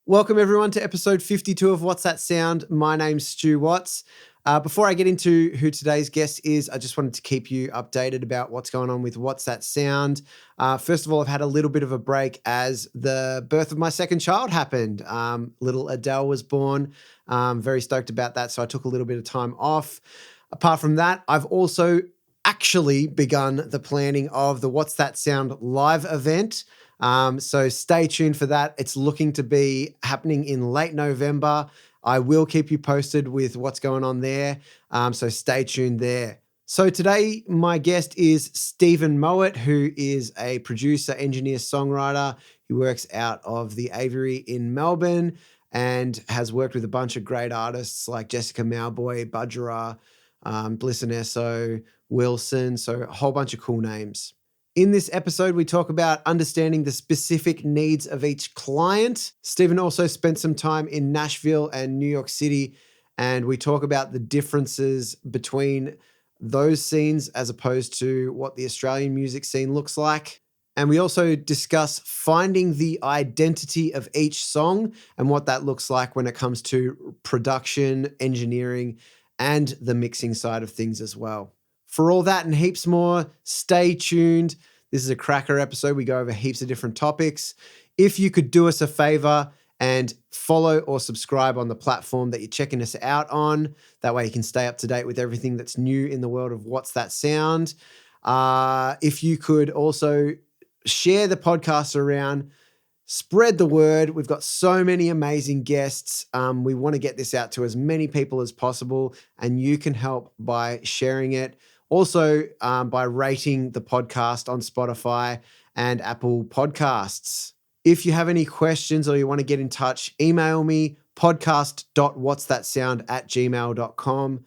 Welcome everyone to episode 52 of What's That Sound? My name's Stu Watts. Before I get into who today's guest is, I just wanted to keep you updated about what's going on with What's That Sound? First of all, I've had a little bit of a break as the birth of my second child happened. Little Adele was born. Very stoked about that, so I took a little bit of time off. Apart from that, I've also actually begun the planning of the What's That Sound live event. So stay tuned for that. It's looking to be happening in late November. I will keep you posted with what's going on there. So stay tuned there. So today, my guest is Stephen Mowat, who is a producer, engineer, songwriter. He works out of the Aviary in Melbourne and has worked with a bunch of great artists like Jessica Mauboy, Budjerah, WILSN, So, WILSN, so a whole bunch of cool names. In this episode, we talk about understanding the specific needs of each client. Stephen also spent some time in Nashville and New York City, and we talk about the differences between those scenes as opposed to what the Australian music scene looks like. And we also discuss finding the identity of each song and what that looks like when it comes to production, engineering, and the mixing side of things as well. For all that and heaps more, stay tuned. This is a cracker episode. We go over heaps of different topics. If you could do us a favor and follow or subscribe on the platform that you're checking us out on, that way you can stay up to date with everything that's new in the world of What's That Sound. If you could also share the podcast around, spread the word. We've got so many amazing guests. We want to get this out to as many people as possible, and you can help by sharing it. Also, by rating the podcast on Spotify and Apple Podcasts. If you have any questions or you want to get in touch, email me, podcast.whatsthatsound@gmail.com.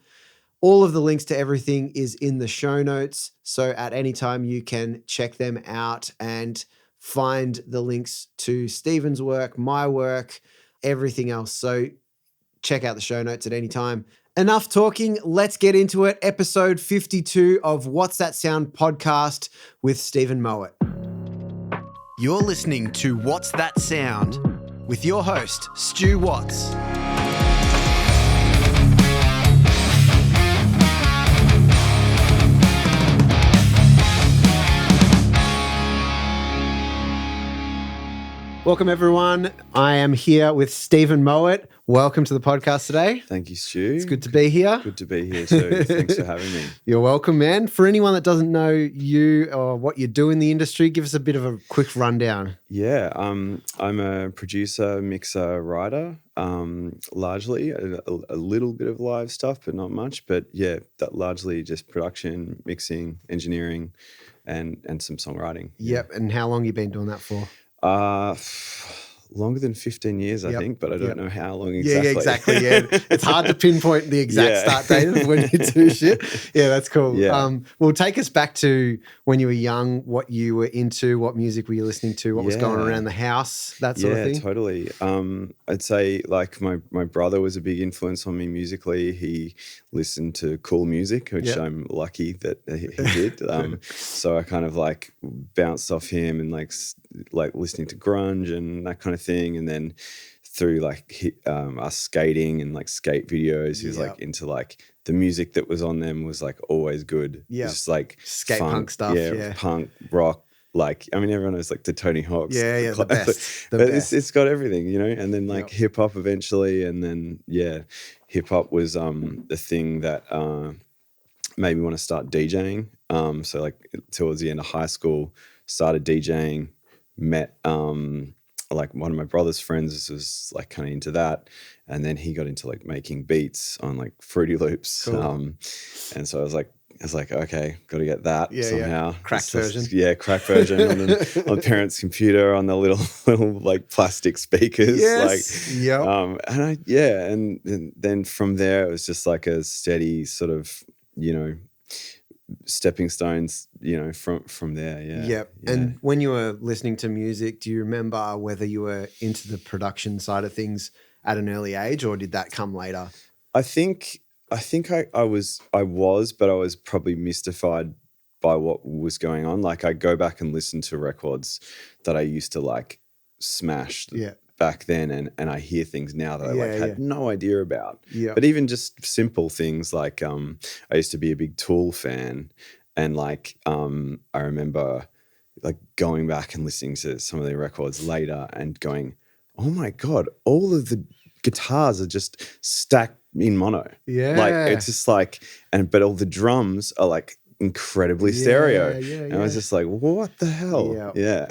All of the links to everything is in the show notes. So at any time you can check them out and find the links to Stephen's work, my work, everything else. So check out the show notes at any time. Enough talking. Let's get into it. Episode 52 of What's That Sound podcast with Stephen Mowat. You're listening to What's That Sound with your host, Stu Watts. Welcome, everyone. I am here with Stephen Mowat. Welcome to the podcast today. Thank you, Stu. It's good to be here. Good to be here too. Thanks for having me. You're welcome, man. For anyone that doesn't know you or what you do in the industry, give us a bit of a quick rundown. Yeah, I'm a producer, mixer, writer, largely. A little bit of live stuff, but not much. But yeah, that largely just production, mixing, engineering, and some songwriting. Yep. And how long you been doing that for? Longer than 15 years, I think, but I don't know how long exactly. Yeah, exactly. Yeah, it's hard to pinpoint the exact start date of when you do shit. Yeah, that's cool. Yeah. Well, take us back to when you were young, what you were into, what music were you listening to, what was going on around the house, that sort of thing. Yeah, totally. I'd say like my brother was a big influence on me musically. He listened to cool music, which I'm lucky that he did. So I kind of like bounced off him and like listening to grunge and that kind of thing. And then through like us skating and like skate videos, he was like into like the music that was on them was like always good. Yeah. Just like skate funk, punk stuff. Yeah. Punk, rock. Like, I mean, everyone knows like the Tony Hawk's. Yeah, the best. But it's got everything, you know? And then like hip hop eventually. And then, hip hop was the thing that made me want to start DJing. So like towards the end of high school, started DJing, met like one of my brother's friends was like kind of into that. And then he got into like making beats on like Fruity Loops. Cool. And so I was like, okay, got to get that somehow. Yeah. Cracked version. Yeah, cracked version on parents' computer on the little like plastic speakers. Yes. And then from there it was just like a steady sort of, you know, stepping stones, you know, from there. Yeah. Yep. Yeah. And when you were listening to music, do you remember whether you were into the production side of things at an early age, or did that come later? I think I was, but I was probably mystified by what was going on. Like I go back and listen to records that I used to like smash back then, and I hear things now that I like had no idea about. Yeah. But even just simple things like I used to be a big Tool fan, and like I remember like going back and listening to some of their records later and going, oh my God, all of the guitars are just stacked in mono. Yeah. Like it's just like, but all the drums are like incredibly stereo. And I was just like, what the hell? Yeah,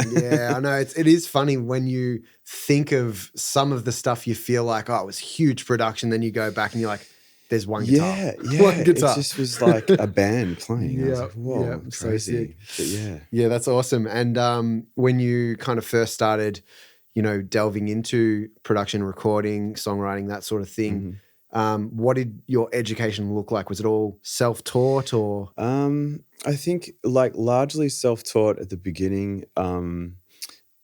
I know. It is funny when you think of some of the stuff you feel like, oh, it was huge production. Then you go back and you're like, there's one guitar. Yeah. One guitar. It just was like a band playing. I was like, whoa, so crazy. sick. But yeah, that's awesome. And when you kind of first started, you know, delving into production, recording, songwriting, that sort of thing, what did your education look like? Was it all self-taught or? I think like largely self-taught at the beginning. I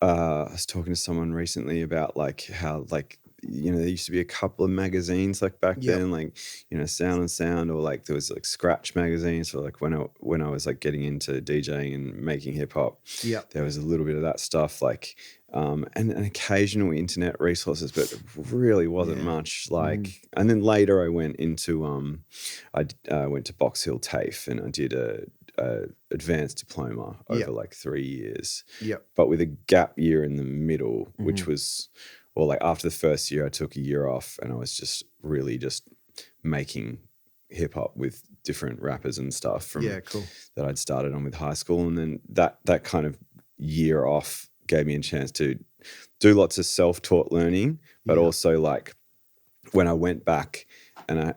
was talking to someone recently about like how like, you know, there used to be a couple of magazines like back then, like, you know, Sound and Sound, or like there was like Scratch magazines for like when I was like getting into DJing and making hip hop. There was a little bit of that stuff, like and occasional internet resources, but it really wasn't much. Like, and then later I went into I went to Box Hill TAFE and I did a advanced diploma over like 3 years. But with a gap year in the middle, which was, well, like after the first year, I took a year off and I was just really just making hip hop with different rappers and stuff from that I'd started on with high school. And then that kind of year off gave me a chance to do lots of self-taught learning, but also like when I went back and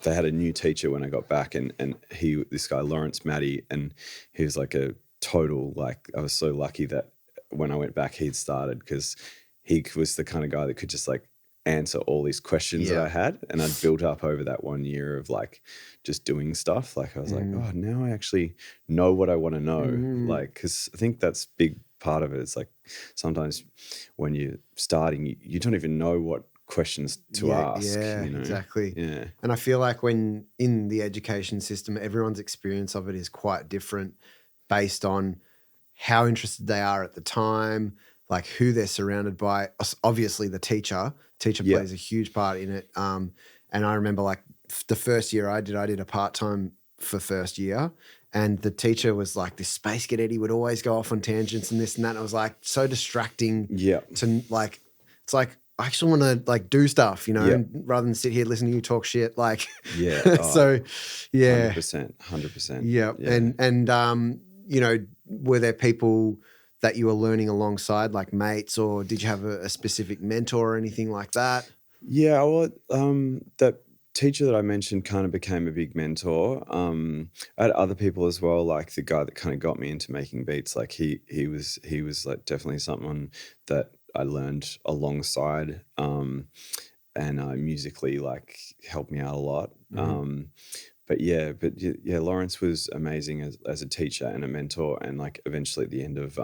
they had a new teacher when I got back, and this guy Lawrence Matty, and he was like a total, like, I was so lucky that when I went back he'd started, because he was the kind of guy that could just like answer all these questions that I had, and I'd built up over that 1 year of like just doing stuff. Like I was like, oh, now I actually know what I want to know. Like, because I think that's big part of it. It's like sometimes when you're starting, you don't even know what questions to ask. You know? Exactly. Yeah. And I feel like when in the education system, everyone's experience of it is quite different based on how interested they are at the time, like who they're surrounded by. Obviously the teacher plays a huge part in it. And I remember like the first year I did a part-time for first year, and the teacher was like this space cadet. He would always go off on tangents and this and that. And it was like so distracting to like, it's like, I actually want to like do stuff, you know, rather than sit here listening to you talk shit. Like, so 100%. Yeah. And you know, were there people that you were learning alongside, like mates, or did you have a specific mentor or anything like that? Yeah, well, that teacher that I mentioned kind of became a big mentor. I had other people as well, like the guy that kind of got me into making beats. Like he was like definitely someone that I learned alongside, and musically like helped me out a lot. But Lawrence was amazing as a teacher and a mentor, and like eventually at the end of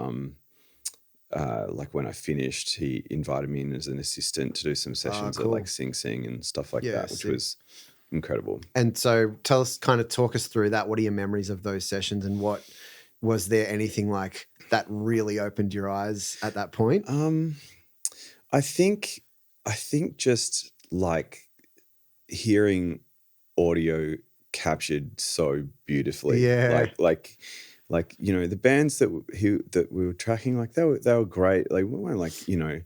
like when I finished, he invited me in as an assistant to do some sessions at like Sing Sing and stuff like that, which was incredible. And so talk us through that. What are your memories of those sessions, and what was there anything like that really opened your eyes at that point? I think just like hearing audio captured so beautifully. Like you know, the bands that we were tracking, like they were great. Like we weren't like, you know,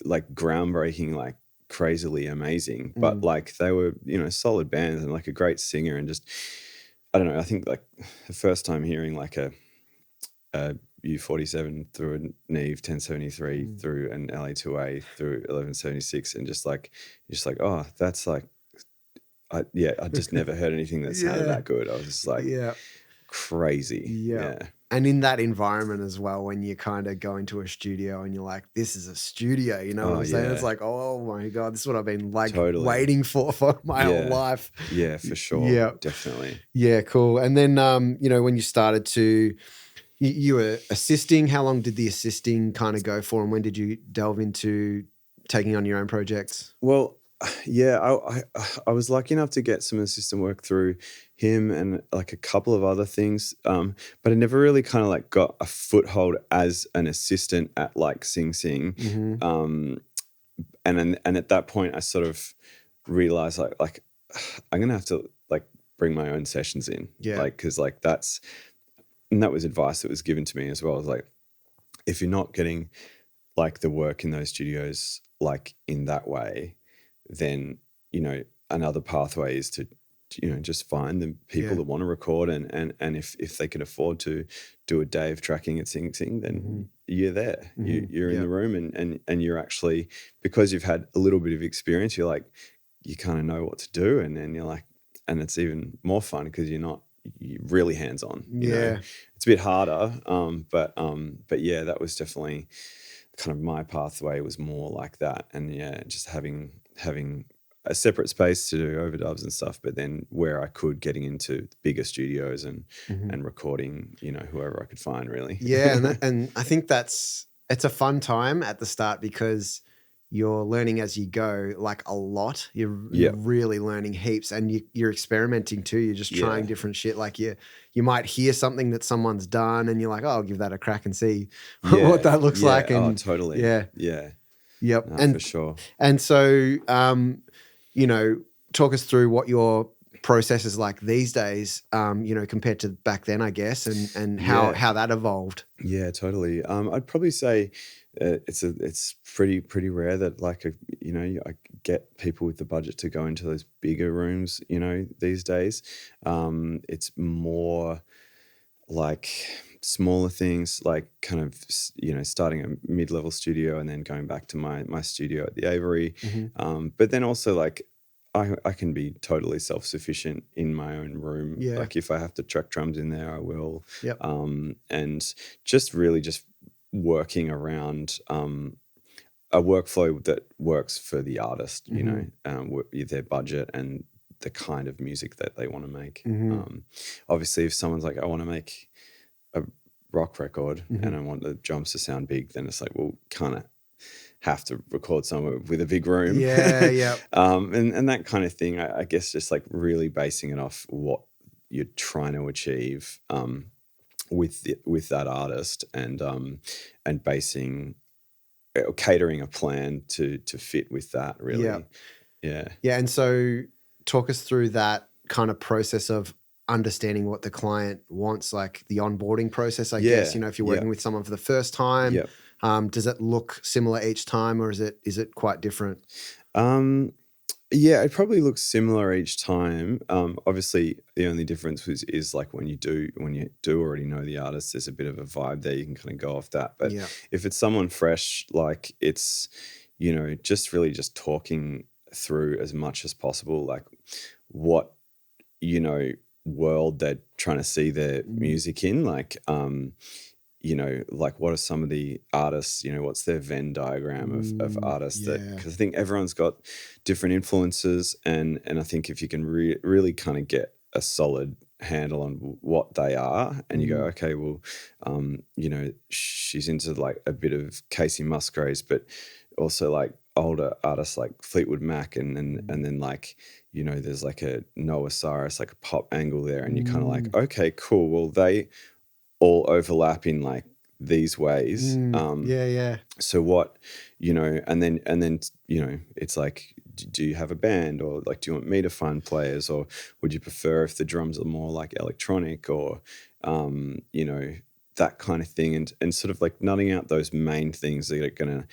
like groundbreaking, like crazily amazing, but like they were, you know, solid bands and like a great singer, and just I don't know. I think like the first time hearing like a U47 through a Neve 1073 through an LA2A through 1176, and just like oh, that's like I just never heard anything that sounded that good. I was just like crazy. And in that environment as well, when you kind of go into a studio and you're like, this is a studio, you know what I'm saying? It's like, oh my God, this is what I've been like waiting for my whole life. Yeah, for sure. Definitely. Yeah, cool. And then, you know, when you started to, you were assisting, how long did the assisting kind of go for, and when did you delve into taking on your own projects? Well, Yeah, I was lucky enough to get some assistant work through him and like a couple of other things, but I never really kind of like got a foothold as an assistant at like Sing Sing, Mm-hmm. and at that point I sort of realized like I'm gonna have to like bring my own sessions in, Yeah. like because like that was advice that was given to me as well. It's like if you're not getting like the work in those studios like in that way, then another pathway is to just find the people that want to record, and if they can afford to do a day of tracking at Sing Sing, then you're there. You're in the room, and you're actually, because you've had a little bit of experience, you're like, you kind of know what to do, and then you're like, and it's even more fun because you're really hands-on. It's a bit harder, but yeah, that was definitely kind of my pathway, was more like that. And yeah, just having a separate space to do overdubs and stuff, but then where I could, getting into bigger studios and recording, whoever I could find, really. Yeah, and I think it's a fun time at the start because you're learning as you go, like a lot. You're really learning heaps, and you're experimenting too. You're just trying different shit. Like you might hear something that someone's done, and you're like, "Oh, I'll give that a crack and see what that looks like." And totally. Yeah. Yep. No, for sure. And so, talk us through what your process is like these days, compared to back then, I guess, and how that evolved. Yeah, totally. I'd probably say it's pretty rare that like I get people with the budget to go into those bigger rooms. These days, it's more like smaller things, like kind of starting a mid-level studio and then going back to my studio at the Aviary. But then also like I can be totally self-sufficient in my own room. Yeah. Like if I have to track drums in there, I will. Yep. And just working around a workflow that works for the artist, their budget and the kind of music that they want to make. Obviously, if someone's like, I want to make a rock record and I want the drums to sound big, then it's like, well, kind of have to record somewhere with a big room. And that kind of thing. I guess just like really basing it off what you're trying to achieve with that artist, and basing or catering a plan to fit with that, really. Yeah. And so talk us through that kind of process of understanding what the client wants, like the onboarding process, I guess. If you're working with someone for the first time, does it look similar each time, or is it quite different? Yeah, it probably looks similar each time. Obviously, the only difference is like when you do already know the artist, there's a bit of a vibe there. You can kind of go off that. But if it's someone fresh, like it's just really just talking through as much as possible, like what world they're trying to see their music in, like like what are some of the artists, what's their Venn diagram of artists, because I think everyone's got different influences, and I think if you can really kind of get a solid handle on what they are, and you go, okay, well, she's into like a bit of Casey Musgraves, but also like older artists like Fleetwood Mac, and then like there's like a Noah Cyrus, like a pop angle there, and you're kind of like, okay, cool, well, they all overlap in like these ways. So what, and then it's like, do you have a band, or like, do you want me to find players, or would you prefer if the drums are more like electronic, or that kind of thing, and sort of like nutting out those main things that are gonna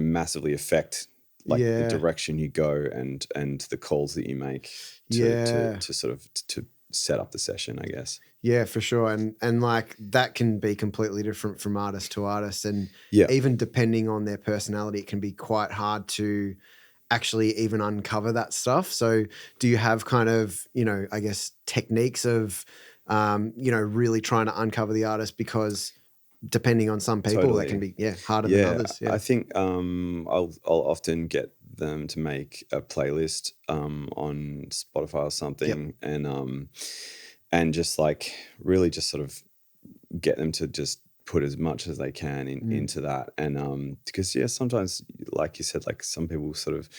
massively affect like the direction you go and the calls that you make to sort of to set up the session, I guess. Yeah, for sure. And like that can be completely different from artist to artist. And even depending on their personality, it can be quite hard to actually even uncover that stuff. So do you have kind of, I guess techniques of, really trying to uncover the artist, because depending on some people that can be harder than others. I think I'll often get them to make a playlist on Spotify or something, and just like really just sort of get them to just put as much as they can into that, and because sometimes like you said, like some people sort of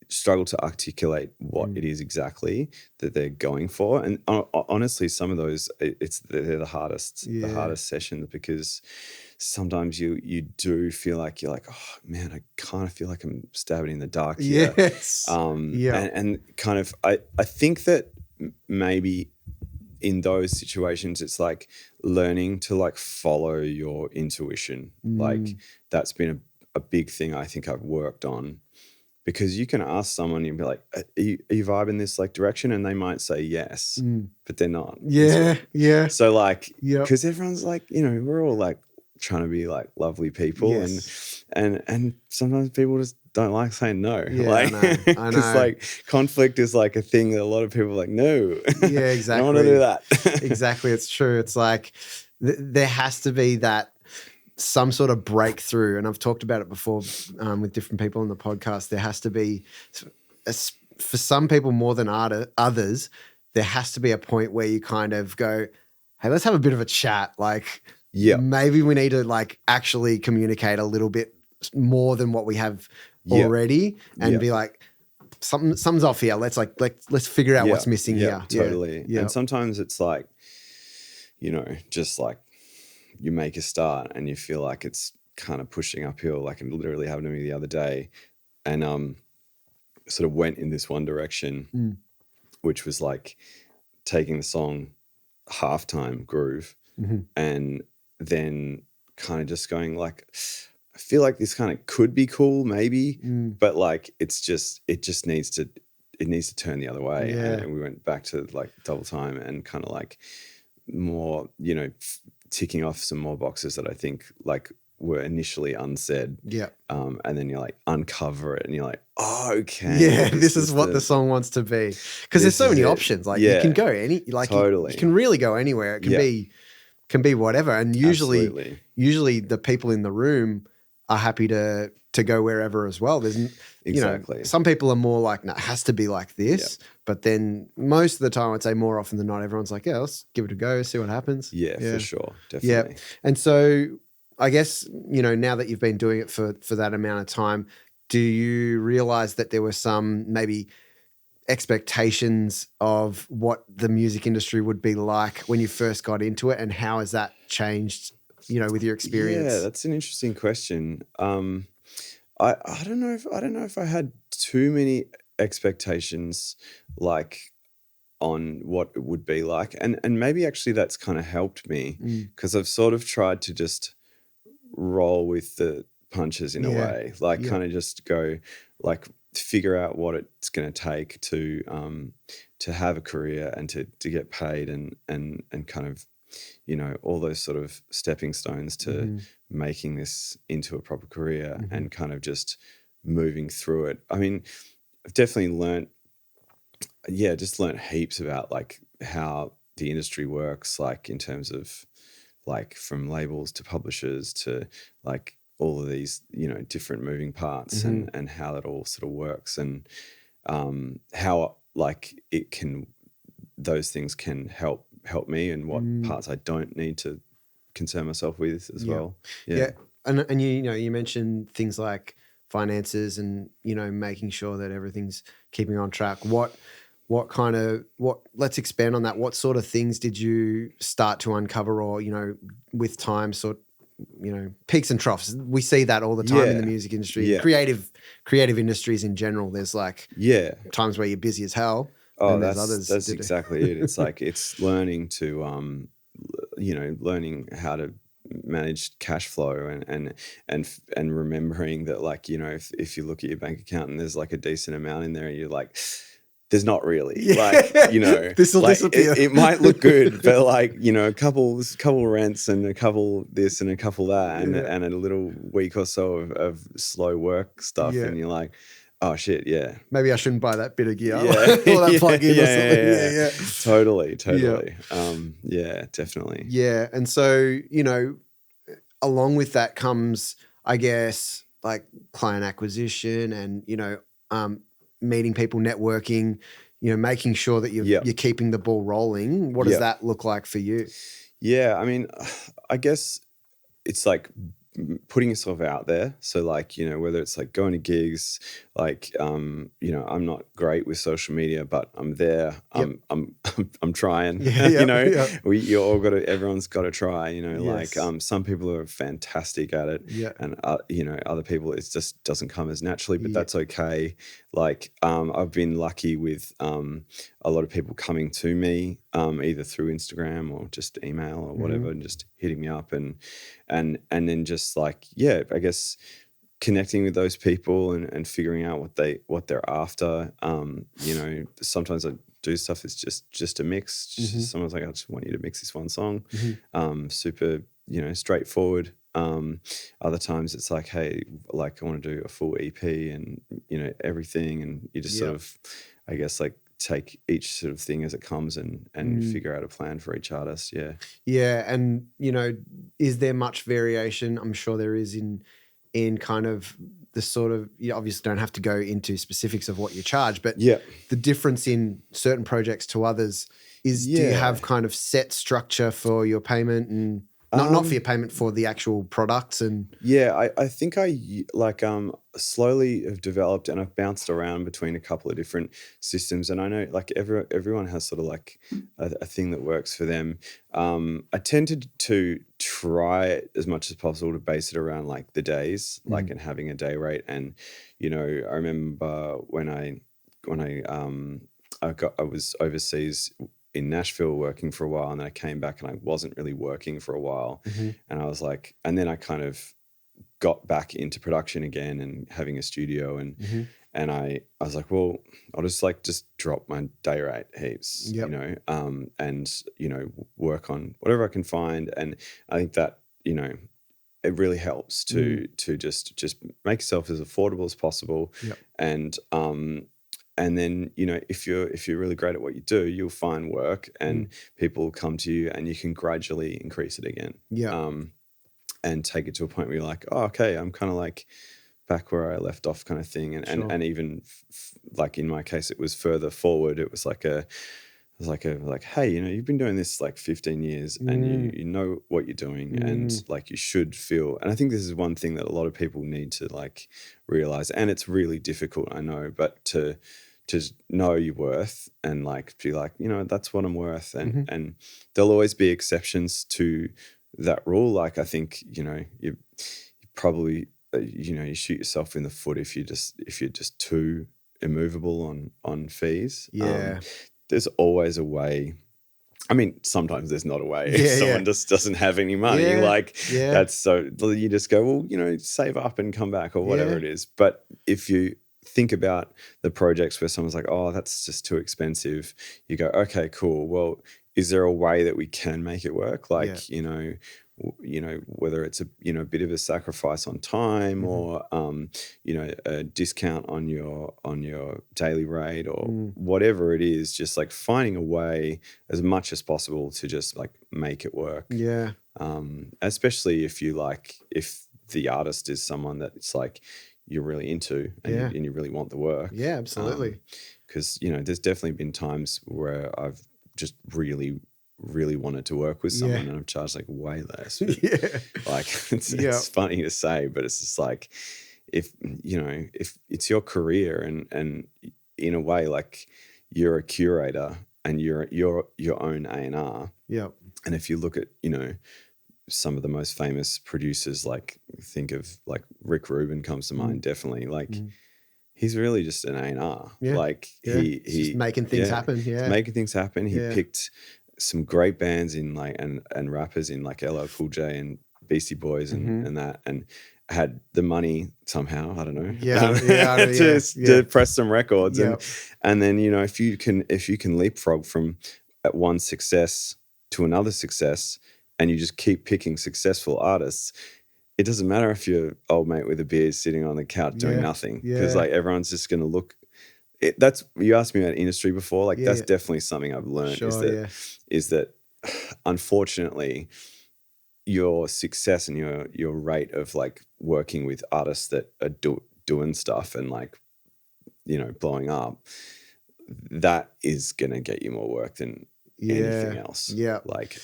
struggle to articulate what it is exactly that they're going for. And honestly, some of those, they're the hardest sessions, because sometimes you do feel like you're like, oh man, I kind of feel like I'm stabbing in the dark here. Yes. And kind of, I think that maybe in those situations, it's like learning to like follow your intuition. Like that's been a big thing I think I've worked on, because you can ask someone and be like, are you vibing this like direction? And they might say yes, but they're not. Yeah. So like, because everyone's like, we're all like trying to be like lovely people, and sometimes people just don't like saying no. Yeah, like, I know. Because like conflict is like a thing that a lot of people are like, no. Yeah, exactly. I don't want to do that. Exactly. It's true. It's like there has to be that some sort of breakthrough. And I've talked about it before with different people on the podcast. There has to be, for some people more than others, there has to be a point where you kind of go, hey, let's have a bit of a chat. Like, maybe we need to like actually communicate a little bit more than what we have already, and be like, something's off here. Let's figure out what's missing here. Totally. And sometimes it's like, just like you make a start and you feel like it's kind of pushing uphill. Like it literally happened to me the other day, and sort of went in this one direction, which was like taking the song halftime groove, and then kind of just going like, I feel like this kind of could be cool maybe, but like it just needs to turn the other way. And we went back to like double time and kind of like more, ticking off some more boxes that I think like were initially unsaid. And then you like uncover it and you're like, oh, okay. Yeah, this is what the song wants to be. Because there's so many options. Like you can go you can really go anywhere. It can be whatever. And usually the people in the room are happy to go wherever as well. There's some people are more like, no, it has to be like this. But then most of the time, I'd say more often than not, everyone's like, yeah, let's give it a go, see what happens. Yeah, for sure. Definitely. Yeah. And so I guess, now that you've been doing it for that amount of time, do you realize that there were some maybe expectations of what the music industry would be like when you first got into it, and how has that changed, with your experience? Yeah, that's an interesting question. I don't know if I had too many expectations like on what it would be like, and maybe actually that's kind of helped me, because I've sort of tried to just roll with the punches in a way, like kind of just go like figure out what it's going to take to have a career and to get paid and kind of all those sort of stepping stones to making this into a proper career, and kind of just moving through it. I mean, I've definitely learned heaps about like how the industry works, like in terms of like from labels to publishers to like all of these, different moving parts, and how that all sort of works, and how like those things can help me, and what parts I don't need to concern myself with as well. Yeah. And you mentioned things like finances and, making sure that everything's keeping on track. Let's expand on that. What sort of things did you start to uncover, or, with time peaks and troughs? We see that all the time in the music industry, creative industries in general. There's like times where you're busy as hell. Oh, that's exactly it. It's like, it's learning to, learning how to manage cash flow, and remembering that, like, if you look at your bank account and there's like a decent amount in there, and you're like, there's not really, like, this will like, disappear. It might look good, but like, a couple rents and a couple this and a couple that, and a little week or so of slow work stuff, and you're like, oh shit, yeah. Maybe I shouldn't buy that bit of gear or that plug-in or something. Totally. Yeah, definitely. Yeah, and so, along with that comes, I guess, like client acquisition and, meeting people, networking, making sure that you're keeping the ball rolling. What does that look like for you? Yeah, I mean, I guess it's like putting yourself out there. So like, you know, whether it's like going to gigs, like, you know, I'm not great with social media, but I'm there. Yep. I'm trying, Yeah, you know, yep. everyone's got to try, you know, Yes. like, some people are fantastic at it, Yeah. and, you know, other people, it just doesn't come as naturally, but Yeah. that's okay. Like, I've been lucky with, a lot of people coming to me, either through Instagram or just email or whatever, and just hitting me up and then just like, yeah, I guess connecting with those people and figuring out what they're after. You know, sometimes I do stuff that's just a mix. Someone's like, I just want you to mix this one song. Super, you know, straightforward. Other times it's like, hey, like I want to do a full EP and, you know, everything, and you just sort of, I guess, like take each sort of thing as it comes and figure out a plan for each artist. Yeah. And, you know, is there much variation? I'm sure there is in kind of the sort of, you obviously don't have to go into specifics of what you charge, but the difference in certain projects to others is, do you have kind of set structure for your payment, and not for your payment, for the actual products? And I think I like slowly have developed, and I've bounced around between a couple of different systems, and I know like everyone has sort of like a thing that works for them. I tend to try as much as possible to base it around like the days, like, and having a day rate. And you know, I remember when I was overseas in Nashville working for a while, and then I came back and I wasn't really working for a while. And I was like, and then I kind of got back into production again and having a studio, and I was like, well, I'll just drop my day rate heaps, you know, and, you know, work on whatever I can find. And I think that, you know, it really helps to just make yourself as affordable as possible. And then, you know, if you're really great at what you do, you'll find work, and people will come to you, and you can gradually increase it again. And take it to a point where you're like, oh, okay, I'm kind of like back where I left off, kind of thing. And even like in my case, it was further forward. It was like hey, you know, you've been doing this like 15 years, and you know what you're doing, and like you should feel. And I think this is one thing that a lot of people need to like realize, and it's really difficult, I know, but to know your worth, and like be like, you know, that's what I'm worth. And there'll always be exceptions to that rule. Like, I think, you know, you probably, you know, you shoot yourself in the foot if you're just too immovable on fees. There's always a way. I mean, sometimes there's not a way. If someone just doesn't have any money, that's so, you just go, well, you know, save up and come back, or whatever it is. But if you think about the projects where someone's like, oh, that's just too expensive, you go, okay, cool. Well, is there a way that we can make it work? Like, you know, whether it's a, you know, a bit of a sacrifice on time, or, you know, a discount on your daily rate, or whatever it is, just like finding a way as much as possible to just like make it work. Especially if if the artist is someone that it's like you're really into, and you really want the work. Absolutely. Because, you know, there's definitely been times where I've just really wanted to work with someone, and I've charged like way less. Like it's funny to say, but it's just like, if, you know, if it's your career, and in a way, like, you're a curator, and you're your own A&R. And if you look at, you know, some of the most famous producers, like think of like Rick Rubin comes to mind, definitely. Like he's really just an A&R. Like he's just making things happen. He's making things happen. He picked some great bands in like, and rappers in like LL Cool J and Beastie Boys and that, and had the money somehow, I don't know, to press some records. And then, you know, if you can leapfrog from one success to another success, and you just keep picking successful artists, it doesn't matter if you're old mate with a beard sitting on the couch doing nothing, because like everyone's just going to look. That's, you asked me about industry before. Like that's definitely something I've learned, is that unfortunately your success and your rate of like working with artists that are doing stuff and like, you know, blowing up, that is going to get you more work than anything else. Like,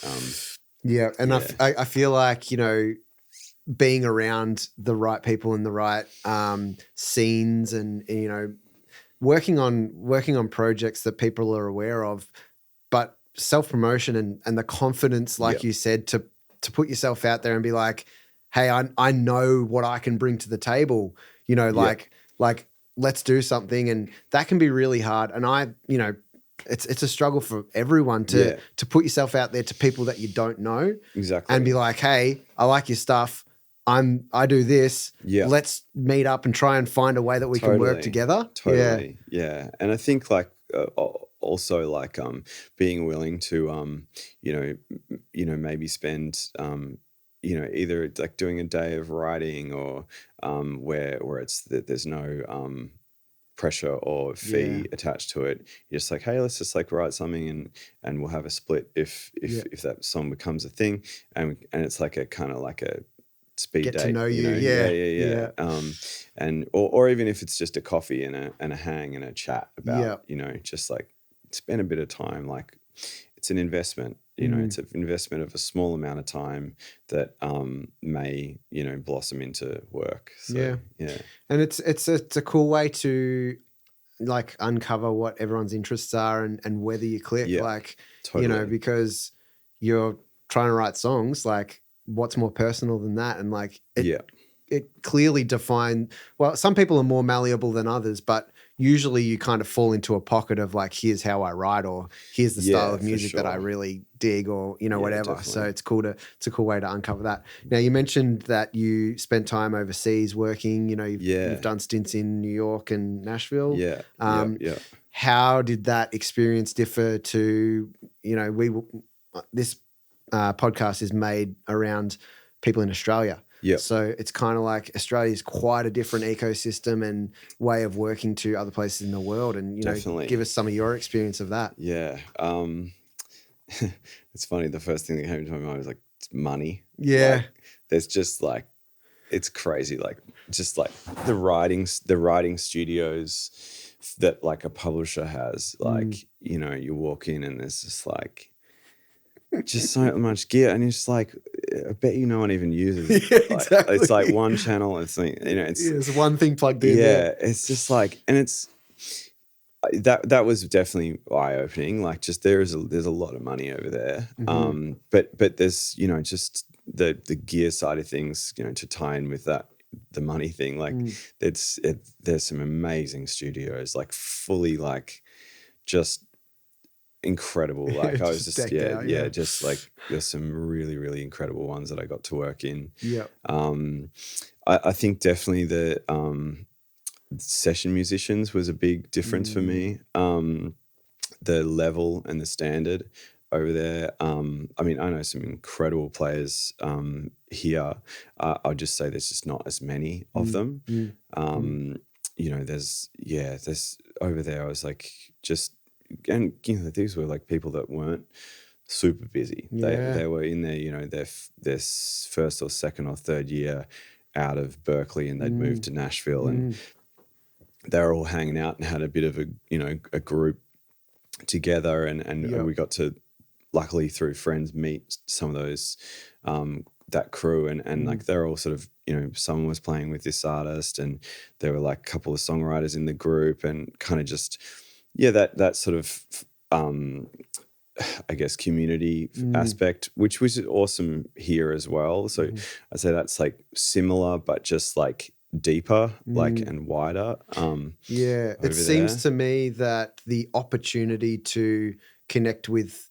and I feel like, you know, being around the right people in the right scenes, and you know, working on projects that people are aware of, but self-promotion and the confidence, like you said, to put yourself out there and be like, hey, I know what I can bring to the table, you know, like let's do something. And that can be really hard. And you know, it's a struggle for everyone to put yourself out there to people that you don't know. Exactly. And be like, hey, I like your stuff. I do this. Yeah. Let's meet up and try and find a way that we can work together. Totally. Yeah. And I think like also like being willing to you know maybe spend you know, either like doing a day of writing or where it's that there's no pressure or fee attached to it. You're just like, hey, let's just like write something and we'll have a split if that song becomes a thing, and it's like a kind of like a speed get date, to know you. Yeah. And or even if it's just a coffee and a hang and a chat about you know, just like spend a bit of time. Like it's an investment. You know, it's an investment of a small amount of time that may, you know, blossom into work. So, yeah. And it's a cool way to like uncover what everyone's interests are and whether you click. Like, you know, because you're trying to write songs, like what's more personal than that? And like, it clearly defined. Well, some people are more malleable than others, but usually you kind of fall into a pocket of like, here's how I write, or here's the style of music that I really dig, or, you know, whatever. Definitely. So it's a cool way to uncover that. Now, you mentioned that you spent time overseas working, you know, you've done stints in New York and Nashville. How did that experience differ to, you know, this podcast is made around people in Australia. Yeah. So it's kind of like Australia's quite a different ecosystem and way of working to other places in the world. And, you know, give us some of your experience of that. Yeah. It's funny. The first thing that came to my mind was like money. Yeah. Like, there's just like, it's crazy. Like just like the writing studios that like a publisher has, like, you know, you walk in and there's just like, just so much gear, and it's like, I bet you no one even uses it. Exactly. It's like one channel. It's like, you know, it's one thing plugged in. Yeah, it's just like, and it's that was definitely eye opening. Like, just there's a lot of money over there. But there's, you know, just the gear side of things, you know, to tie in with that, the money thing. Like, there's some amazing studios, like fully like just incredible. Like I was just just like there's some really, really incredible ones that I got to work in. I think definitely the session musicians was a big difference for me. The level and the standard over there. I mean, I know some incredible players here. I'll just say there's just not as many of them. You know, there's over there I was like just, and you know, these were like people that weren't super busy. They were in their, you know, their first or second or third year out of Berkeley, and they'd moved to Nashville, and they were all hanging out and had a bit of a, you know, a group together, and we got to, luckily through friends, meet some of those that crew, and like they're all sort of, you know, someone was playing with this artist, and there were like a couple of songwriters in the group, and kind of just that sort of I guess community aspect, which was awesome here as well. So I'd say that's like similar, but just like deeper, like, and wider. It seems to me that the opportunity to connect with,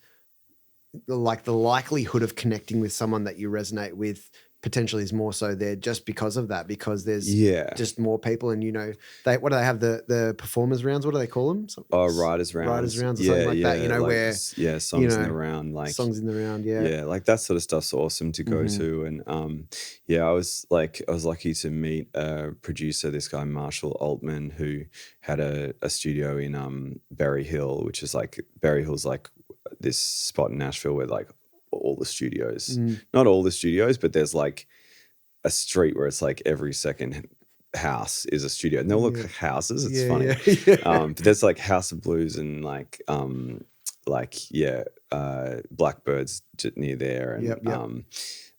like the likelihood of connecting with someone that you resonate with potentially is more so there just because of that, because there's just more people, and, you know, what do they have, the performers rounds, what do they call them? Writers rounds or something like that, you know, like, where songs, you know, in the round, like songs in the round, like that sort of stuff's awesome to go to. And I was lucky to meet a producer, this guy Marshall Altman, who had a studio in Berry Hill, which is like, Berry Hill's like this spot in Nashville where like all the studios, not all the studios, but there's like a street where it's like every second house is a studio, and they'll look like houses. It's funny. But there's like House of Blues and like Blackbird's near there, and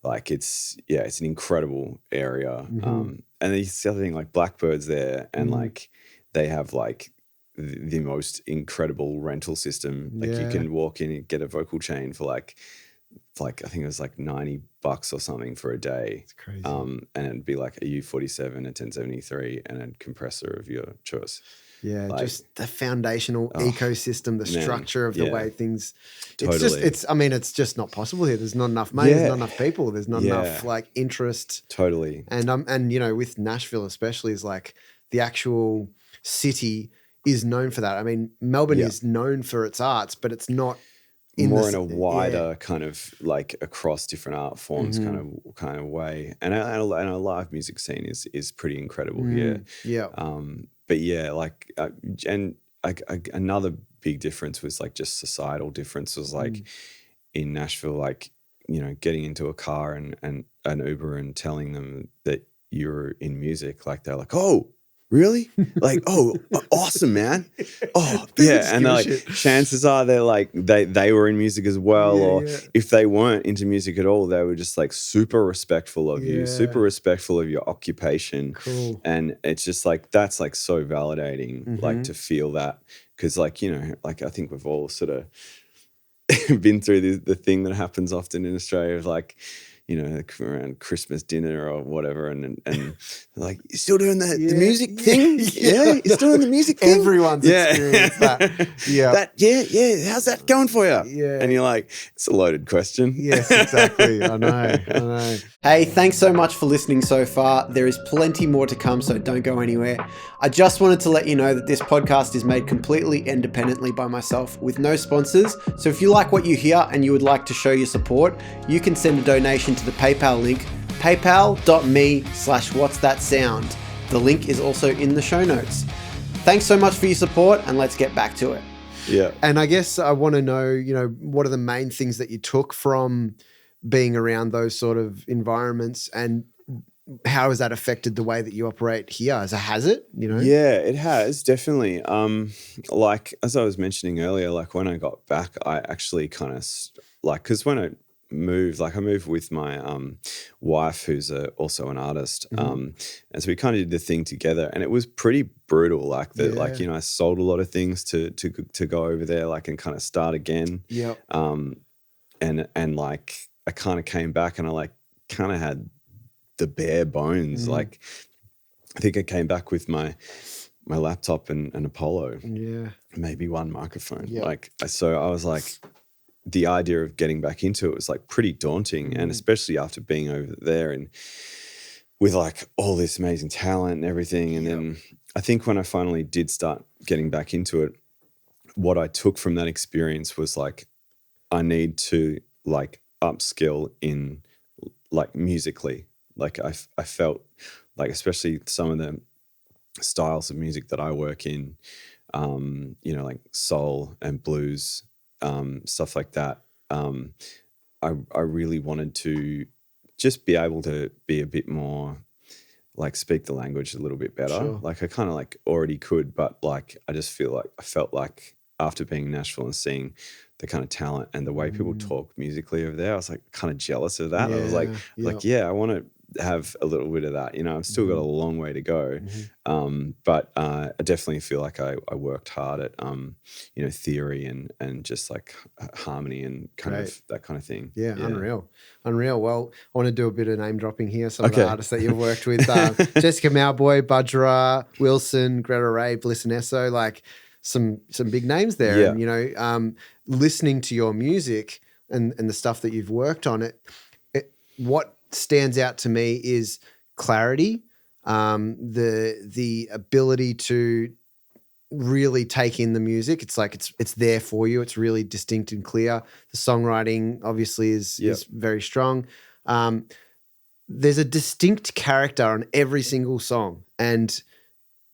like it's an incredible area. Mm-hmm. And the other thing, like Blackbird's there, and like they have like the most incredible rental system. Like you can walk in and get a vocal chain for like I think it was like $90 or something for a day. It's crazy. And it'd be like a U47, a 1073, and a compressor of your choice. Yeah, like, just the foundational ecosystem, the structure of the way things. Totally. It's just not possible here. There's not enough money. There's not enough people. There's not enough like interest. Totally. And you know, with Nashville especially, is like the actual city is known for that. I mean, Melbourne is known for its arts, but it's not in a wider kind of like across different art forms kind of way. And a live music scene is pretty incredible here. Yeah. But yeah, like another big difference was like just societal difference was like in Nashville, like, you know, getting into a car and an Uber and telling them that you're in music, like they're like, oh, really? Like, oh, awesome, man. Oh, yeah. And they're like, chances are they're like, they were in music as well. Or if they weren't into music at all, they were just like super respectful of you, super respectful of your occupation. Cool. And it's just like, that's like so validating, like to feel that. Cause like, you know, like I think we've all sort of been through the thing that happens often in Australia of like, you know, around Christmas dinner or whatever, and like, you still doing the music thing? Yeah, you're still doing the music thing? Everyone's experienced that. Yeah. How's that going for you? Yeah. And you're like, it's a loaded question. Yes, exactly. I know. Hey, thanks so much for listening so far. There is plenty more to come, so don't go anywhere. I just wanted to let you know that this podcast is made completely independently by myself with no sponsors. So if you like what you hear and you would like to show your support, you can send a donation to the PayPal link, paypal.me/whatsthatsound. The link is also in the show notes. Thanks so much for your support, and let's get back to it. Yeah. And I guess I want to know, you know, what are the main things that you took from being around those sort of environments, and how has that affected the way that you operate here? Has it, you know? Yeah, it has, definitely. Like, as I was mentioning earlier, like when I got back, I actually kind of like, because when I moved with my wife, who's also an artist, and so we kind of did the thing together, and it was pretty brutal. Like like, you know, I sold a lot of things to go over there, like, and kind of start again. Yeah. And like I kind of came back and I like kind of had the bare bones. Like I think I came back with my laptop and an Apollo. Yeah. Maybe one microphone. Yeah. Like, so I was like, the idea of getting back into it was like pretty daunting, and especially after being over there and with like all this amazing talent and everything. And then I think when I finally did start getting back into it, what I took from that experience was like, I need to like upskill in like musically. Like I felt like, especially some of the styles of music that I work in, you know, like soul and blues, stuff like that. I really wanted to just be able to be a bit more, like, speak the language a little bit better. Sure. Like I kind of like already could, but like I just felt like after being in Nashville and seeing the kind of talent and the way people talk musically over there, I was like kind of jealous of that. I was like, I want to have a little bit of that. You know, I've still got a long way to go. But I definitely feel like I worked hard at, you know, theory and just like harmony and kind of that kind of thing. Yeah. Unreal. Well, I want to do a bit of name dropping here. Some of the artists that you've worked with, Jessica Mauboy, Budjerah, WILSN, Greta Ray, Bliss and Esso, like some big names there. And, you know, listening to your music and the stuff that you've worked on, what stands out to me is clarity, the ability to really take in the music. It's like it's there for you. It's really distinct and clear. The songwriting obviously is very strong. There's a distinct character on every single song, and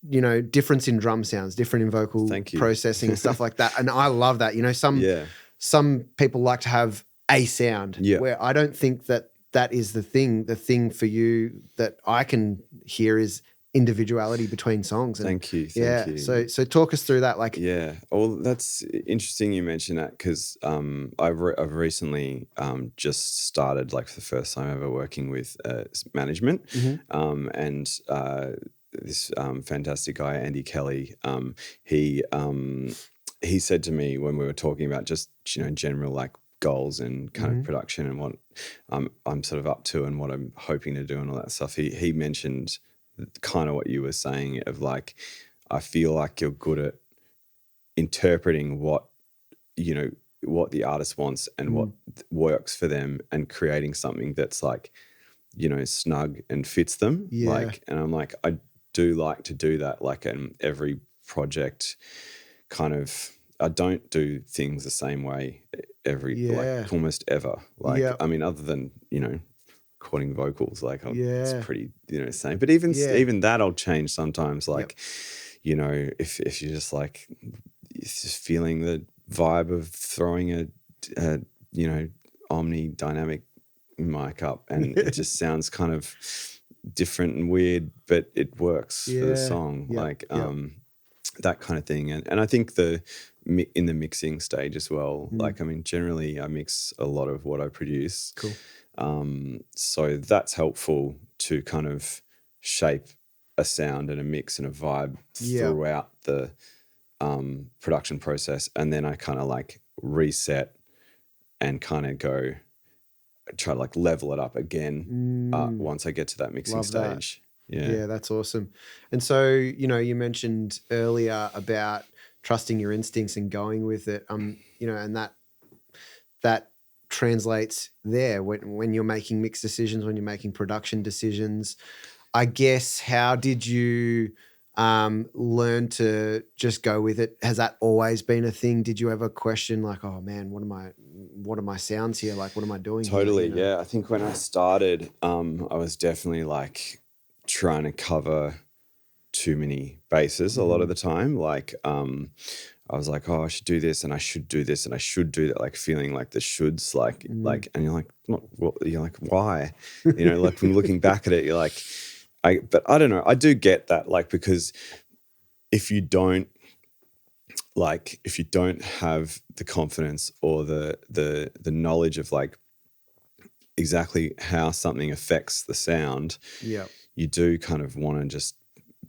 you know, difference in drum sounds, different in vocal processing and stuff like that. And I love that. You know, some people like to have a sound where I don't think that is the thing. The thing for you that I can hear is individuality between songs. And Thank you. So talk us through that. Like, yeah. Well, that's interesting you mention that, because I've recently just started, like, for the first time ever, working with management, and this fantastic guy, Andy Kelly. He said to me when we were talking about just, general, like, goals and kind of production and what I'm sort of up to and what I'm hoping to do and all that stuff. He mentioned kind of what you were saying of, like, I feel like you're good at interpreting what the artist wants and what works for them, and creating something that's, like, snug and fits them. Yeah. Like, and I'm like, I do like to do that. Like, in every project, kind of, I don't do things the same way like, almost ever. Like, I mean, other than, recording vocals, like, it's pretty, same. But even that I'll change sometimes. Like, if you're just, like, it's just feeling the vibe of throwing a Omni dynamic mic up, and it just sounds kind of different and weird, but it works for the song. Like, that kind of thing. And I think in the mixing stage as well, like, I mean, generally I mix a lot of what I produce. Cool. So that's helpful to kind of shape a sound and a mix and a vibe throughout the production process. And then I kind of, like, reset and kind of try to, like, level it up again once I get to that mixing stage. Yeah, that's awesome. And so, you mentioned earlier about trusting your instincts and going with it. And that translates there when you're making mix decisions, when you're making production decisions. I guess, how did you learn to just go with it? Has that always been a thing? Did you ever question, like, oh man, what are my sounds here? Like, what am I doing? Totally. Here, Yeah. I think when I started, I was definitely, like, trying to cover too many bases a lot of the time. Like, I was like, oh, I should do this and I should do this and I should do that, like, feeling like the shoulds, like, and you're like, you're like, why? Like, when looking back at it, you're like, but I don't know. I do get that, like, because if you don't have the confidence or the knowledge of, like, exactly how something affects the sound, you do kind of want to just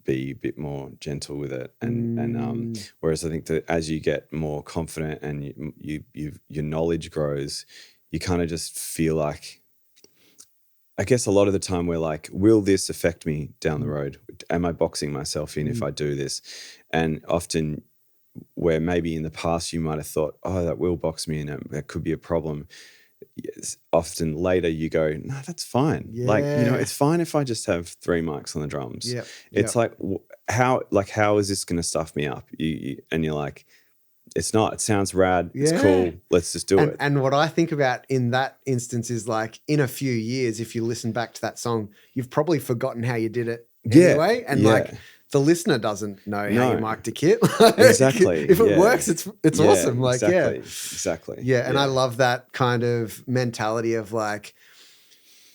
be a bit more gentle with it. And whereas I think that as you get more confident and your knowledge grows, you kind of just feel like, I guess a lot of the time we're like, will this affect me down the road? Am I boxing myself in if I do this? And often, where maybe in the past you might have thought, oh, that will box me in, that could be a problem. Often later you go, no, that's fine. Like, it's fine if I just have 3 mics on the drums. It's like, how is this going to stuff me up? And you're like, it's not. It sounds rad. It's cool. Let's just do it. And what I think about in that instance is, like, in a few years, if you listen back to that song, you've probably forgotten how you did it anyway. And like, the listener doesn't know how you mic'd a kit. Exactly. If it works, it's awesome. Like, exactly. Yeah. And I love that kind of mentality of, like,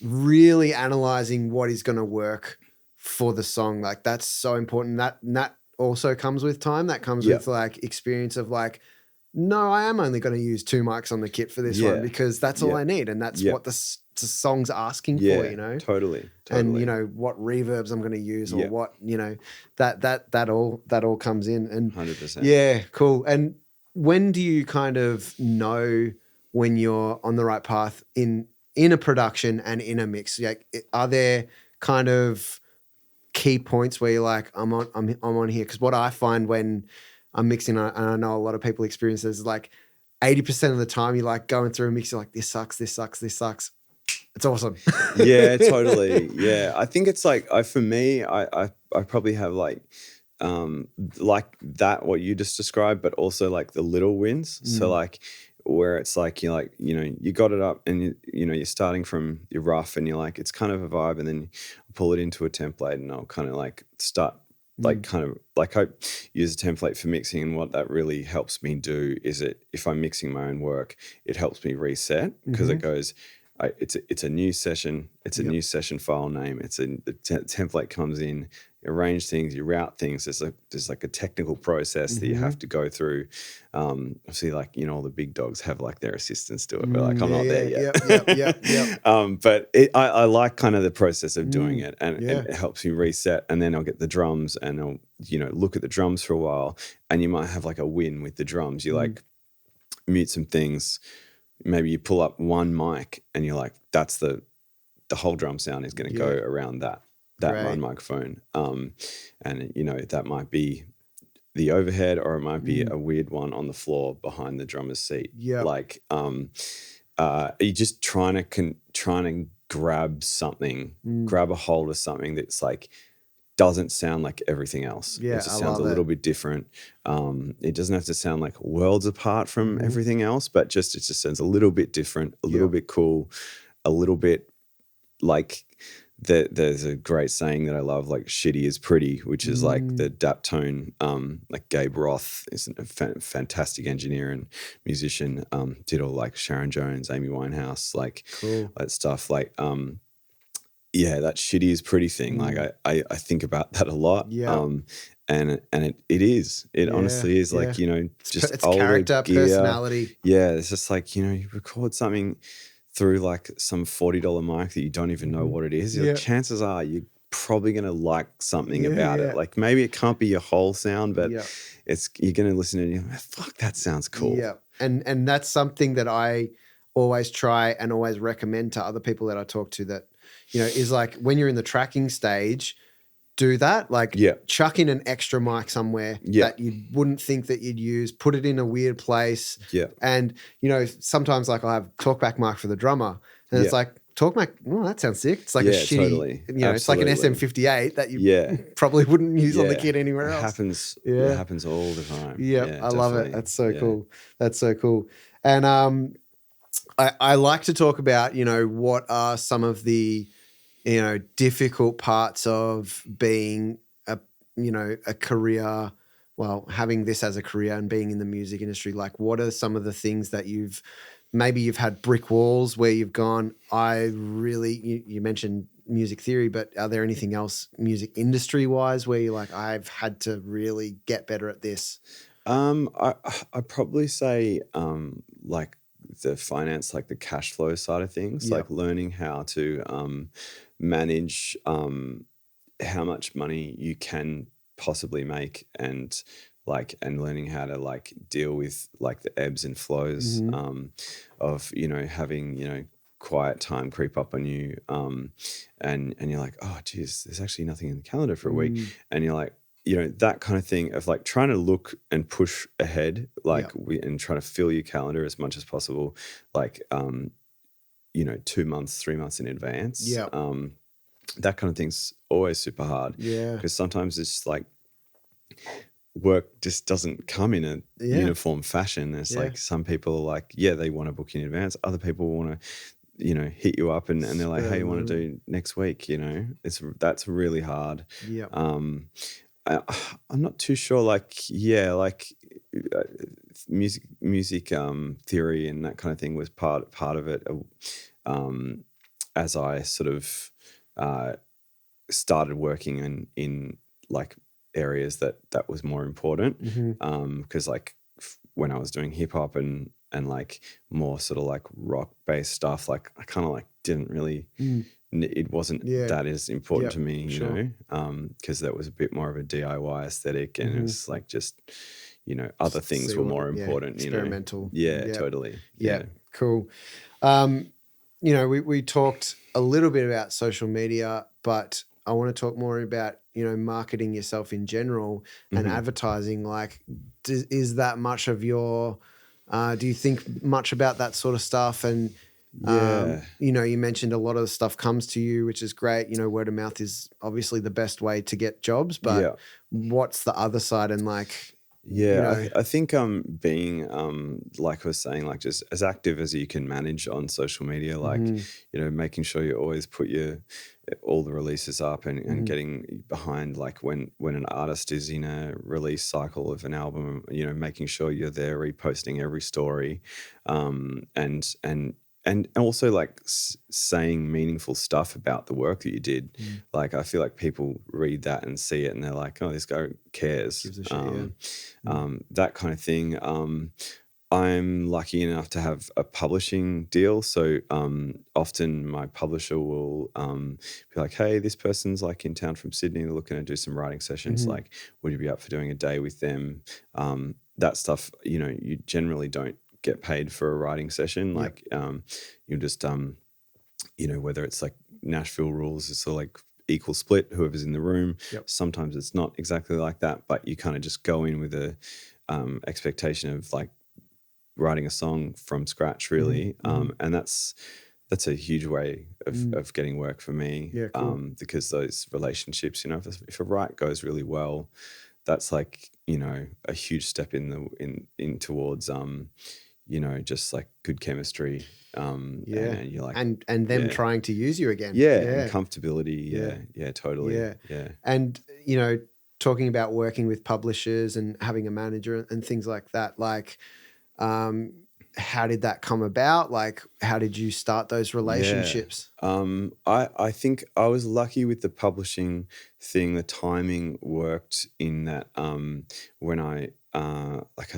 really analyzing what is going to work for the song. Like, that's so important. That also comes with time. That comes with, like, experience of, like, no, I am only going to use 2 mics on the kit for this one, because that's all I need. And that's what the song's asking for, Totally. And, what reverbs I'm going to use, or what, that all comes in. And 100%. Yeah, cool. And when do you kind of know when you're on the right path in a production and in a mix? Like, are there kind of key points where you're like, I'm on here? Because what I find when I'm mixing, and I know a lot of people experience this, is like 80% of the time you're like going through a mix, you're like, this sucks. It's awesome. Yeah, totally. Yeah. I think it's like, for me, I probably have like that, what you just described, but also like the little wins. So like, where it's like, you're like, you got it up and you're starting from your rough and you're like, it's kind of a vibe, and then you pull it into a template, and I'll kind of like start like kind of like, I use a template for mixing, and what that really helps me do is if I'm mixing my own work, it helps me reset, because it goes, it's a new session, it's a new session file name, the template comes in, arrange things, you route things. There's like a technical process that you have to go through. Obviously, like, you know, all the big dogs have like their assistants do it, but like I'm not there yet. Yep. But I like kind of the process of doing it, and it helps you reset. And then I'll get the drums, and I'll, you know, look at the drums for a while, and you might have like a win with the drums. You like mute some things. Maybe you pull up one mic, and you're like, that's the whole drum sound is going to go around that one microphone. And you know, that might be the overhead, or it might be a weird one on the floor behind the drummer's seat. Like, you're just trying to grab something, grab a hold of something that's like doesn't sound like everything else. It just sounds a little bit different. It doesn't have to sound like worlds apart from everything else, but it just sounds a little bit different, a little bit cool, a little bit like there's a great saying that I love, like shitty is pretty, which is like the Daptone, like Gabe Roth is a fantastic engineer and musician, did all like Sharon Jones, Amy Winehouse, like that stuff. Like, that shitty is pretty thing. Like I think about that a lot. And it honestly is like, you know, just it's older character, gear. personality. Yeah. It's just like, you know, you record something through like some $40 mic that you don't even know what it is. Like, chances are you're probably going to like something about it. Like maybe it can't be your whole sound, but you're going to listen to it and you're like, fuck, that sounds cool. Yeah. And that's something that I always try and always recommend to other people that I talk to, that, you know, is like when you're in the tracking stage, do that. Like chuck in an extra mic somewhere that you wouldn't think that you'd use, put it in a weird place. And, you know, sometimes like I'll have talkback mic for the drummer and it's like, talkback, oh, that sounds sick. It's like a shitty, you know, it's like an SM58 that you probably wouldn't use on the kit anywhere else. It happens all the time. I love it. That's so cool. That's so cool. And I like to talk about, you know, what are some of the, you know, difficult parts of being a career, well, having this as a career and being in the music industry. Like, what are some of the things that you've had brick walls where you've gone, you mentioned music theory, but are there anything else music industry wise where you're like, I've had to really get better at this? I'd probably say like the finance, like the cash flow side of things, like learning how to manage how much money you can possibly make, and learning how to like deal with like the ebbs and flows of, you know, having, you know, quiet time creep up on you, and you're like, oh geez, there's actually nothing in the calendar for a week, and you're like, you know, that kind of thing of like trying to look and push ahead, like and trying to fill your calendar as much as possible, like you know, 2 months, 3 months in advance. That kind of thing's always super hard. Because sometimes it's like work just doesn't come in a uniform fashion. It's like some people are like, they want to book in advance. Other people want to, you know, hit you up and they're like, hey, you want to do next week? You know, that's really hard. I'm not too sure. Like, music theory and that kind of thing was part of it. As I sort of started working in like areas that was more important, because like when I was doing hip hop and like more sort of like rock based stuff, like I kind of like didn't really. It wasn't that as important to me, you know, because that was a bit more of a DIY aesthetic, and it was like just, you know, other things were more important, experimental. Totally. Cool. You know, we talked a little bit about social media, but I want to talk more about, you know, marketing yourself in general and advertising. Like, is that much of your, do you think much about that sort of stuff? And, you know, you mentioned a lot of the stuff comes to you, which is great. You know, word of mouth is obviously the best way to get jobs, but what's the other side? And like, you know, I think being like I was saying, like just as active as you can manage on social media, like you know, making sure you always put all the releases up and getting behind, like when an artist is in a release cycle of an album, you know, making sure you're there reposting every story, and and also like saying meaningful stuff about the work that you did. Like I feel like people read that and see it and they're like, oh, this guy cares. Gives a shit, That kind of thing. I'm lucky enough to have a publishing deal. So often my publisher will be like, hey, this person's like in town from Sydney. They're looking to do some writing sessions. Like, would you be up for doing a day with them? That stuff, you know, you generally don't get paid for a writing session. Like you'll just, you know, whether it's like Nashville rules, it's sort of like equal split, whoever's in the room. Sometimes it's not exactly like that, but you kind of just go in with a expectation of like writing a song from scratch, really. And that's a huge way of getting work for me. Because those relationships, you know, if a write goes really well, that's like, you know, a huge step in towards you know, just like good chemistry. And you're like, and them trying to use you again. And comfortability. Totally. And, you know, talking about working with publishers and having a manager and things like that, like, how did that come about? Like, how did you start those relationships? I think I was lucky with the publishing thing. The timing worked in that when I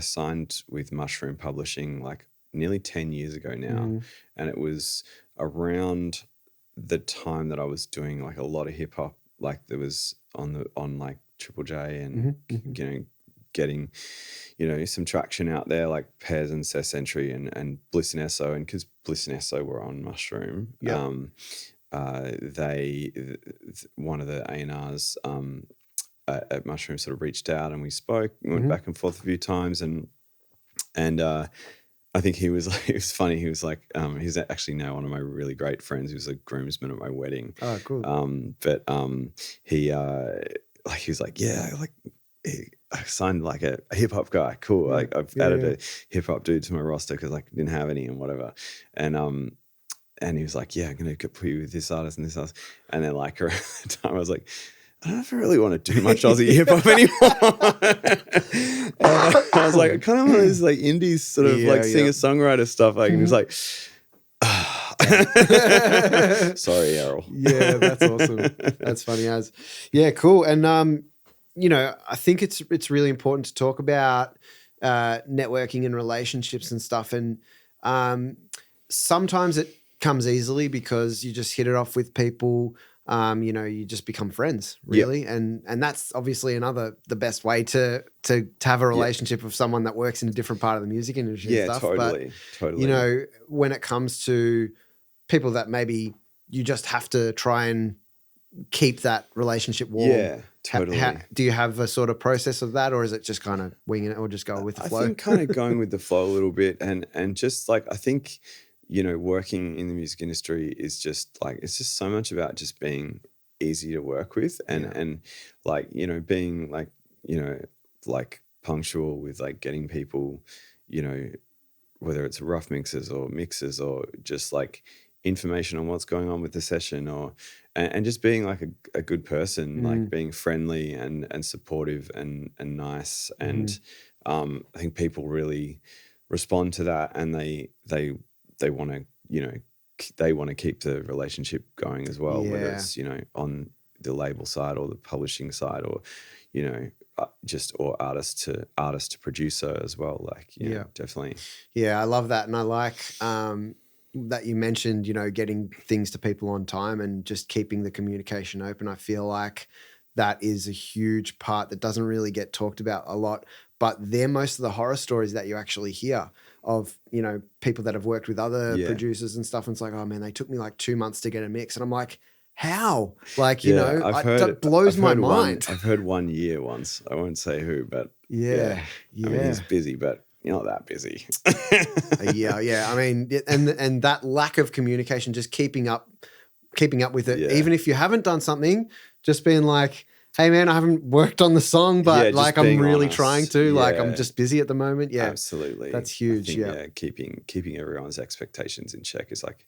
signed with Mushroom Publishing like nearly 10 years ago now, and it was around the time that I was doing like a lot of hip hop, like there was on like Triple J and you know, getting, you know, some traction out there like Pez and Sess Entry and Bliss and Esso, and because Bliss and Esso were on Mushroom, one of the A&Rs at Mushroom sort of reached out and we spoke, went back and forth a few times, and I think he was like, it was funny. He was like, he's actually now one of my really great friends. He was a groomsman at my wedding. Oh, cool. He was like, yeah, like I signed like a hip hop guy. Cool. Like I've added a hip hop dude to my roster because like didn't have any and whatever. And he was like, yeah, I'm gonna put you with this artist and this artist. And then like around the time I was like, I don't know if I really want to do much Aussie hip hop anymore. And I was like, I kind of want this like indie sort of like singer-songwriter stuff. Like, and he was like, sorry, Errol. Yeah, that's awesome. That's funny as. Yeah, cool. And you know, I think it's really important to talk about networking and relationships and stuff. And sometimes it comes easily because you just hit it off with people. You know, you just become friends, really. And that's obviously the best way to have a relationship with someone that works in a different part of the music industry and stuff. Totally. You know, when it comes to people that maybe you just have to try and keep that relationship warm. Yeah, totally. Do you have a sort of process of that, or is it just kind of winging it or just go with the flow? I think kind of going with the flow a little bit and just like, I think, you know, working in the music industry is just like, it's just so much about just being easy to work with and like, you know, being like, you know, like punctual with like getting people, you know, whether it's rough mixes or just like information on what's going on with the session and just being like a good person, like being friendly and supportive and nice. And I think people really respond to that and they want to, you know, they want to keep the relationship going as well, whether it's, you know, on the label side or the publishing side or, you know, or artist to producer as well. Like, you know, definitely. Yeah, I love that. And I like that you mentioned, you know, getting things to people on time and just keeping the communication open. I feel like that is a huge part that doesn't really get talked about a lot, but they're most of the horror stories that you actually hear of, you know, people that have worked with other producers and stuff. And it's like, oh man, they took me like 2 months to get a mix. And I'm like, how? Like, you know, that blows my mind. I've heard 1 year once. I won't say who, but I mean, he's busy, but you're not that busy. Yeah. I mean, and that lack of communication, just keeping up with it, even if you haven't done something, just being like, hey man, I haven't worked on the song, but like I'm really trying to. Like I'm just busy at the moment. Yeah, absolutely. That's huge. Keeping everyone's expectations in check is like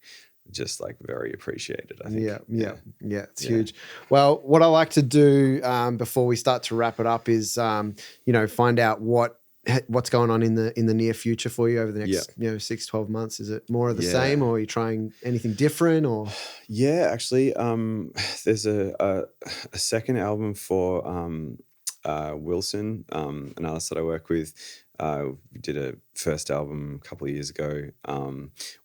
just like very appreciated, I think. Yeah, it's huge. Well, what I like to do before we start to wrap it up is, you know, find out what what's going on in the near future for you over the next Yeah. 6-12 months? Is it more of the Yeah. same, or are you trying anything different? Or Yeah, actually, there's a second album for WILSN, an artist that I work with. We did a first album a couple of years ago,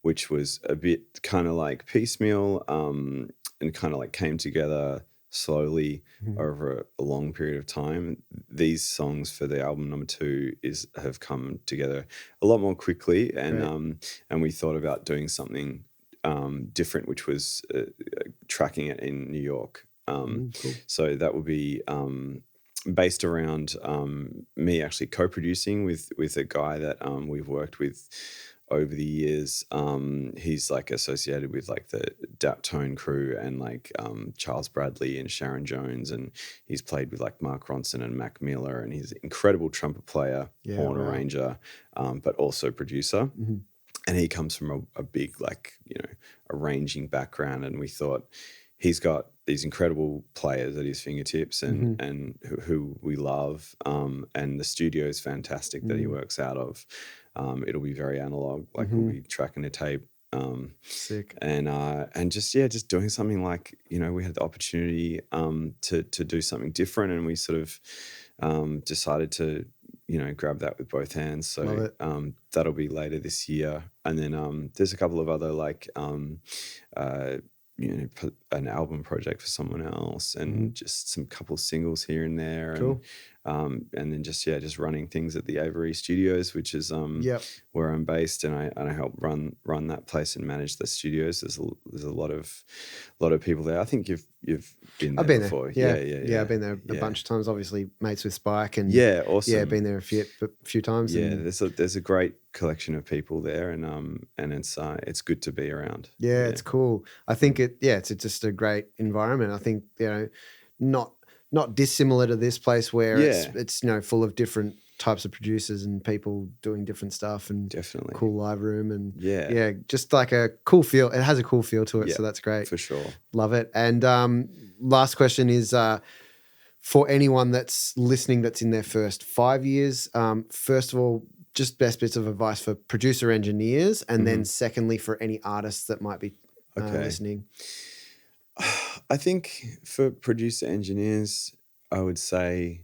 which was a bit kind of like piecemeal, and kind of like came together slowly over a long period of time. These songs for the album number 2 have come together a lot more quickly, and we thought about doing something different, which was tracking it in New York. cool. So that would be based around me actually co-producing with a guy that we've worked with over the years. He's like associated with like the Daptone crew and like Charles Bradley and Sharon Jones, and he's played with like Mark Ronson and Mac Miller, and he's an incredible trumpet player, horn arranger, but also producer. And he comes from a big, like, arranging background. And we thought he's got these incredible players at his fingertips and who we love. And the studio is fantastic that he works out of. It'll be very analog, like we'll be tracking a tape. Sick. And just doing something like, we had the opportunity to do something different, and we sort of decided to grab that with both hands. So that'll be later this year. And then there's a couple of other like an album project for someone else, and just some couple singles here and there. Cool. And then just running things at the Aviary Studios, which is where I'm based, and I help run that place and manage the studios. There's a lot of people there. I think you've been there. I've been before. There. Yeah. I've been there a bunch of times. Obviously, mates with Spike, and awesome. Yeah, been there a few times. Yeah, there's a great collection of people there, and it's good to be around. Yeah, it's cool. I think it's just a great environment. I think not dissimilar to this place where it's full of different types of producers and people doing different stuff, and definitely cool live room, and just like a cool feel. It has a cool feel to it, so that's great for sure. Love it. And last question is for anyone that's listening that's in their first 5 years. First of all, just best bits of advice for producer engineers, and then secondly for any artists that might be listening. I think for producer engineers, I would say,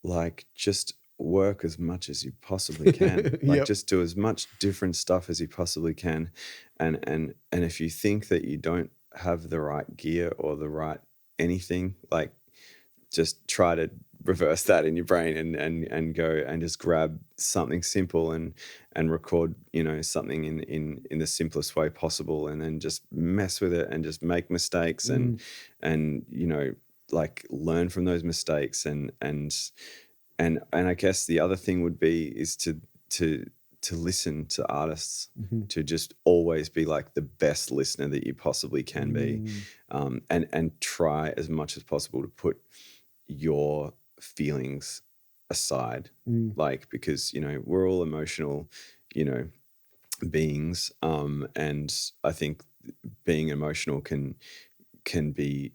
like, just work as much as you possibly can. Like, just do as much different stuff as you possibly can. And if you think that you don't have the right gear or the right anything, like, just try to reverse that in your brain and go and just grab something simple and record, something in the simplest way possible, and then just mess with it and just make mistakes and like learn from those mistakes and I guess the other thing would be is to listen to artists, to just always be like the best listener that you possibly can be, and try as much as possible to put your feelings aside, like, because we're all emotional beings, and I think being emotional can be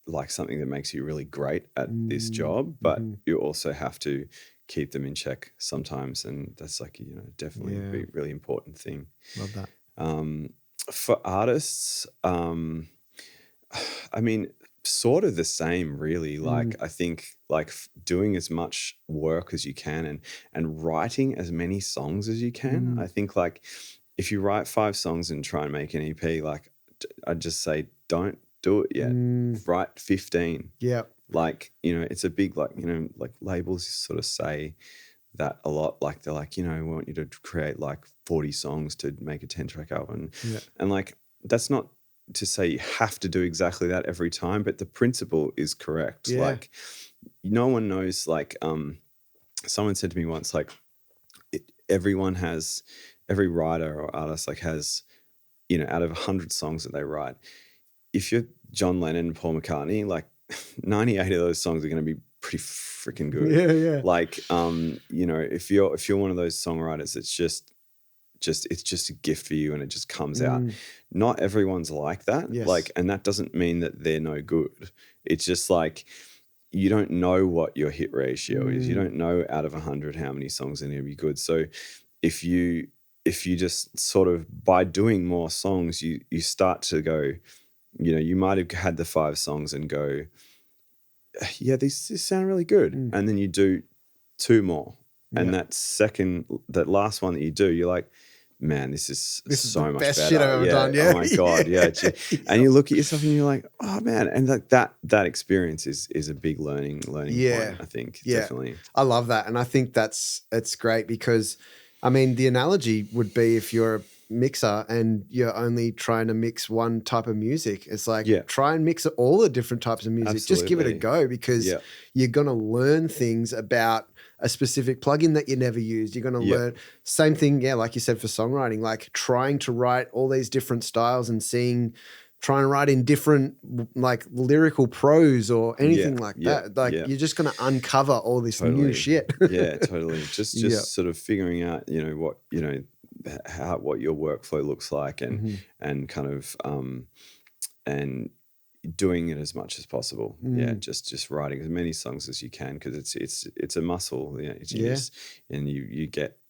like something that makes you really great at this job, but you also have to keep them in check sometimes, and that's like definitely a really important thing. Love that. For artists, I mean, sort of the same, really. Like, I think like doing as much work as you can and writing as many songs as you can. I think like if you write 5 songs and try and make an EP, like I'd just say don't do it yet. Write 15. Yeah. Like, it's a big, like, like labels sort of say that a lot. Like, they're like, we want you to create like 40 songs to make a 10-track album. Yeah. And like, that's not to say you have to do exactly that every time, but the principle is correct. Yeah. Like, no one knows, like, someone said to me once, like, every writer or artist like has, out of 100 songs that they write, if you're John Lennon and Paul McCartney, like 98 of those songs are going to be pretty freaking good. Yeah. Like, if you're one of those songwriters, it's just a gift for you and it just comes out. Not everyone's like that. Yes. Like, and that doesn't mean that they're no good. It's just like, you don't know what your hit ratio is. You don't know out of 100 how many songs are going to be good. So if you just sort of, by doing more songs, you start to go, you might have had the 5 songs and go, yeah, these sound really good. And then you do 2 more. And that last one that you do, you're like, man, this is so much better. Best shit I've ever done. Yeah. Oh my God. Yeah. And you look at yourself and you're like, oh man. And like that experience is a big learning point, I think. Yeah. Definitely. I love that. And I think it's great because, I mean, the analogy would be if you're a mixer and you're only trying to mix one type of music, it's like try and mix all the different types of music. Absolutely. Just give it a go, because you're going to learn things about a specific plugin that you never used. You're going to learn same thing. Yeah. Like you said, for songwriting, like trying to write all these different styles and trying to write in different like lyrical prose or anything like that. Like you're just going to uncover all this new shit. Yeah, totally. Just sort of figuring out, what your workflow looks like and kind of, and doing it as much as possible. Yeah. Just writing as many songs as you can, because it's a muscle. And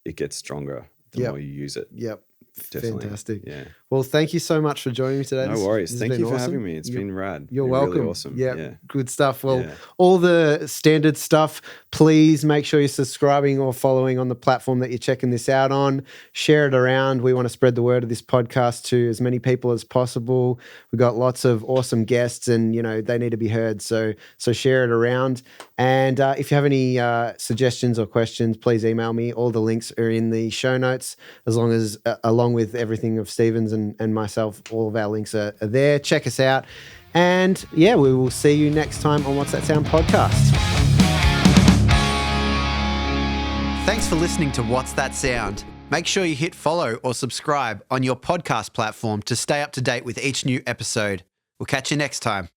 it gets stronger the more you use it. Yep. Definitely. Fantastic. Yeah. Well, thank you so much for joining me today. No worries. Thank you for awesome. having me. It's been rad. You're welcome. Really awesome. Yeah. Good stuff. Well, all the standard stuff, please make sure you're subscribing or following on the platform that you're checking this out on. Share it around. We want to spread the word of this podcast to as many people as possible. We've got lots of awesome guests and, they need to be heard. So share it around. And if you have any suggestions or questions, please email me. All the links are in the show notes, along with everything of Stephen's and myself. All of our links are there. Check us out. And we will see you next time on What's That Sound podcast. Thanks for listening to What's That Sound. Make sure you hit follow or subscribe on your podcast platform to stay up to date with each new episode. We'll catch you next time.